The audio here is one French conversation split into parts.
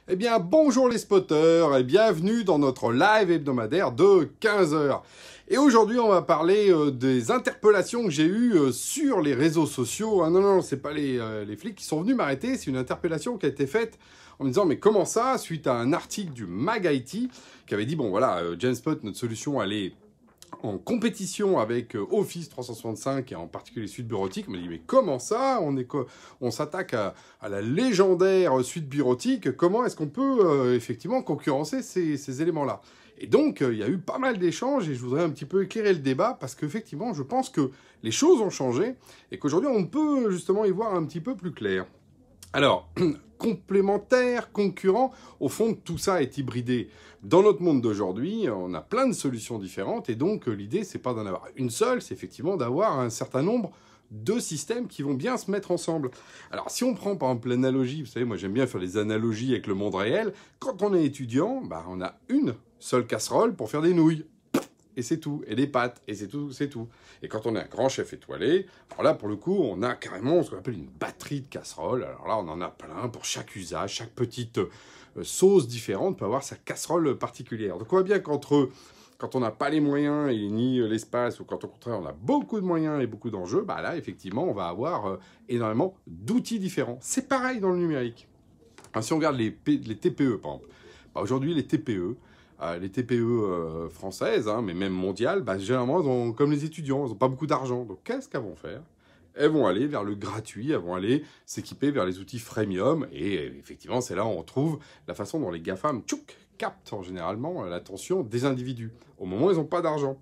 Eh bien, bonjour les spotters et bienvenue dans notre live hebdomadaire de 15 heures. Et aujourd'hui, on va parler des interpellations que j'ai eues sur les réseaux sociaux. Ah non, c'est pas les flics qui sont venus m'arrêter, c'est une interpellation qui a été faite en me disant « Mais comment ça ?» suite à un article du MagIT qui avait dit « Bon voilà, Genspot, notre solution, elle est en compétition avec Office 365 et en particulier suite bureautique. » On m'a dit, mais comment ça? On s'attaque à la légendaire suite bureautique. Comment est-ce qu'on peut effectivement concurrencer ces éléments-là? Et donc, il y a eu pas mal d'échanges et je voudrais un petit peu éclairer le débat parce qu'effectivement, je pense que les choses ont changé et qu'aujourd'hui, on peut justement y voir un petit peu plus clair. Alors, complémentaire, concurrent, au fond, tout ça est hybridé. Dans notre monde d'aujourd'hui, on a plein de solutions différentes et donc l'idée, c'est pas d'en avoir une seule, c'est effectivement d'avoir un certain nombre de systèmes qui vont bien se mettre ensemble. Alors, si on prend par exemple l'analogie, vous savez, moi j'aime bien faire des analogies avec le monde réel, quand on est étudiant, on a une seule casserole pour faire des nouilles. Et c'est tout, et des pâtes, et c'est tout. Et quand on est un grand chef étoilé, alors là, pour le coup, on a carrément ce qu'on appelle une batterie de casseroles. Alors là, on en a plein pour chaque usage, chaque petite sauce différente peut avoir sa casserole particulière. Donc on voit bien qu'entre quand on n'a pas les moyens et ni l'espace, ou quand au contraire on a beaucoup de moyens et beaucoup d'enjeux, là, effectivement, on va avoir énormément d'outils différents. C'est pareil dans le numérique. Alors, si on regarde les TPE, par exemple, aujourd'hui, les TPE françaises, mais même mondiales, généralement, comme les étudiants, elles n'ont pas beaucoup d'argent. Donc, qu'est-ce qu'elles vont faire? Elles vont aller vers le gratuit, elles vont aller s'équiper vers les outils freemium. Et effectivement, c'est là où on trouve la façon dont les GAFAM captent généralement l'attention des individus, au moment où ils n'ont pas d'argent.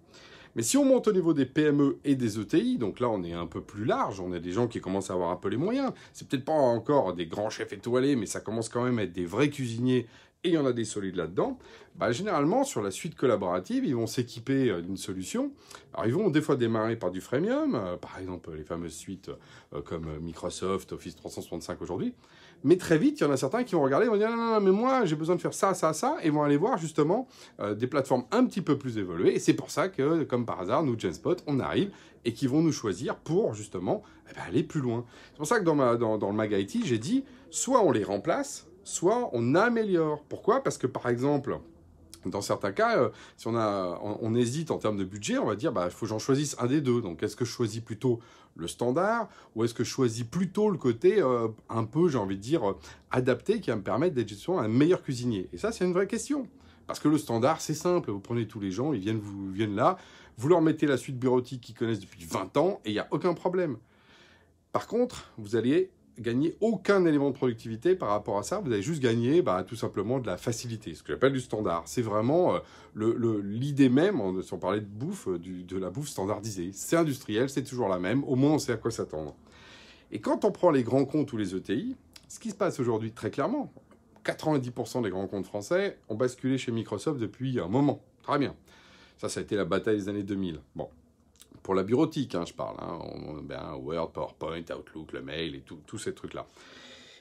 Mais si on monte au niveau des PME et des ETI, donc là on est un peu plus large, on a des gens qui commencent à avoir un peu les moyens. C'est peut-être pas encore des grands chefs étoilés, mais ça commence quand même à être des vrais cuisiniers, et il y en a des solides là-dedans. Généralement, sur la suite collaborative, ils vont s'équiper d'une solution. Alors ils vont des fois démarrer par du freemium, par exemple les fameuses suites comme Microsoft, Office 365 aujourd'hui. Mais très vite, il y en a certains qui vont regarder et vont dire non, mais moi, j'ai besoin de faire ça, et vont aller voir justement des plateformes un petit peu plus évoluées. Et c'est pour ça que, comme par hasard, nous, Genspot, on arrive et qui vont nous choisir pour justement aller plus loin. C'est pour ça que dans le MagIT, j'ai dit soit on les remplace, soit on améliore. Pourquoi? Parce que par exemple, dans certains cas, si on hésite en termes de budget, on va dire il faut que j'en choisisse un des deux. Donc est-ce que je choisis plutôt le standard ou est-ce que je choisis plutôt le côté un peu, j'ai envie de dire, adapté qui va me permettre d'être justement un meilleur cuisinier? Et ça, c'est une vraie question. Parce que le standard, c'est simple. Vous prenez tous les gens, ils viennent là, vous leur mettez la suite bureautique qu'ils connaissent depuis 20 ans et il n'y a aucun problème. Par contre, vous allez gagner aucun élément de productivité par rapport à ça. Vous allez juste gagner tout simplement de la facilité, ce que j'appelle du standard. C'est vraiment l'idée même, si on parlait de bouffe, de la bouffe standardisée. C'est industriel, c'est toujours la même. Au moins, on sait à quoi s'attendre. Et quand on prend les grands comptes ou les ETI, ce qui se passe aujourd'hui très clairement, 90% des grands comptes français ont basculé chez Microsoft depuis un moment. Très bien. Ça a été la bataille des années 2000. Bon. Pour la bureautique, je parle. Word, PowerPoint, Outlook, le mail et tous ces trucs-là.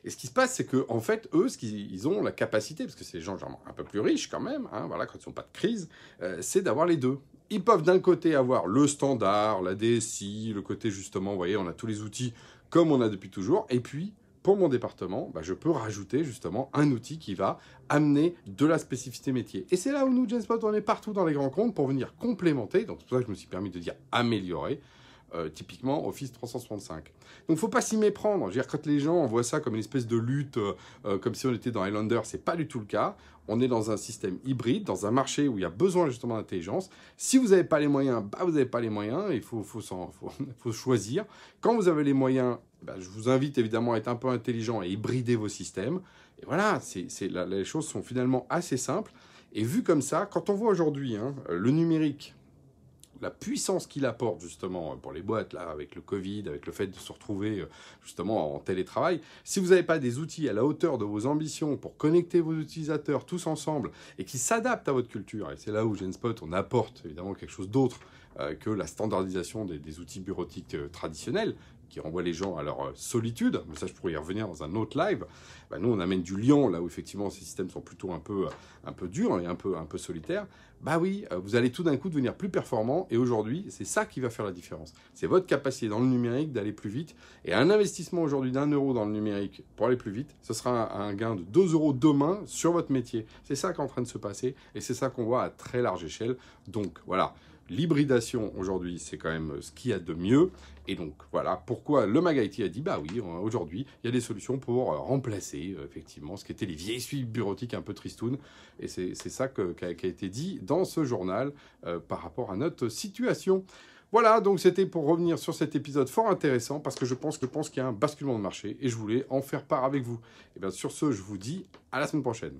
Et ce qui se passe, c'est qu'en fait, eux, ils ont la capacité, parce que c'est des gens genre, un peu plus riches quand même, quand ils n'ont pas de crise, c'est d'avoir les deux. Ils peuvent d'un côté avoir le standard, la DSI, le côté justement, vous voyez, on a tous les outils comme on a depuis toujours, et puis pour mon département, je peux rajouter justement un outil qui va amener de la spécificité métier. Et c'est là où nous, Genspot, on est partout dans les grands comptes pour venir complémenter. Donc c'est pour ça que je me suis permis de dire améliorer, typiquement Office 365. Donc il ne faut pas s'y méprendre. Je veux dire, quand les gens voient ça comme une espèce de lutte, comme si on était dans Highlander, c'est pas du tout le cas. On est dans un système hybride, dans un marché où il y a besoin justement d'intelligence. Si vous n'avez pas les moyens, vous n'avez pas les moyens, il faut choisir. Quand vous avez les moyens, je vous invite évidemment à être un peu intelligent et hybrider vos systèmes. Et voilà, les choses sont finalement assez simples. Et vu comme ça, quand on voit aujourd'hui le numérique, la puissance qu'il apporte justement pour les boîtes, là, avec le Covid, avec le fait de se retrouver justement en télétravail, si vous n'avez pas des outils à la hauteur de vos ambitions pour connecter vos utilisateurs tous ensemble et qui s'adaptent à votre culture, et c'est là où Genspot, on apporte évidemment quelque chose d'autre que la standardisation des outils bureautiques traditionnels, qui renvoient les gens à leur solitude, mais ça je pourrais y revenir dans un autre live. Nous on amène du lien là où effectivement ces systèmes sont plutôt un peu durs et un peu solitaires. bah oui, vous allez tout d'un coup devenir plus performant. Et aujourd'hui, c'est ça qui va faire la différence. C'est votre capacité dans le numérique d'aller plus vite. Et un investissement aujourd'hui d'1 € dans le numérique pour aller plus vite, ce sera un gain de 2 € demain sur votre métier. C'est ça qui est en train de se passer. Et c'est ça qu'on voit à très large échelle. Donc voilà. L'hybridation aujourd'hui, c'est quand même ce qu'il y a de mieux. Et donc voilà pourquoi le MagIT a dit bah oui, aujourd'hui, il y a des solutions pour remplacer effectivement ce qui était les vieilles suites bureautiques un peu tristounes. Et c'est ça qui a été dit dans ce journal par rapport à notre situation. Voilà, donc c'était pour revenir sur cet épisode fort intéressant parce que je pense qu'il y a un basculement de marché et je voulais en faire part avec vous. Et bien sur ce, je vous dis à la semaine prochaine.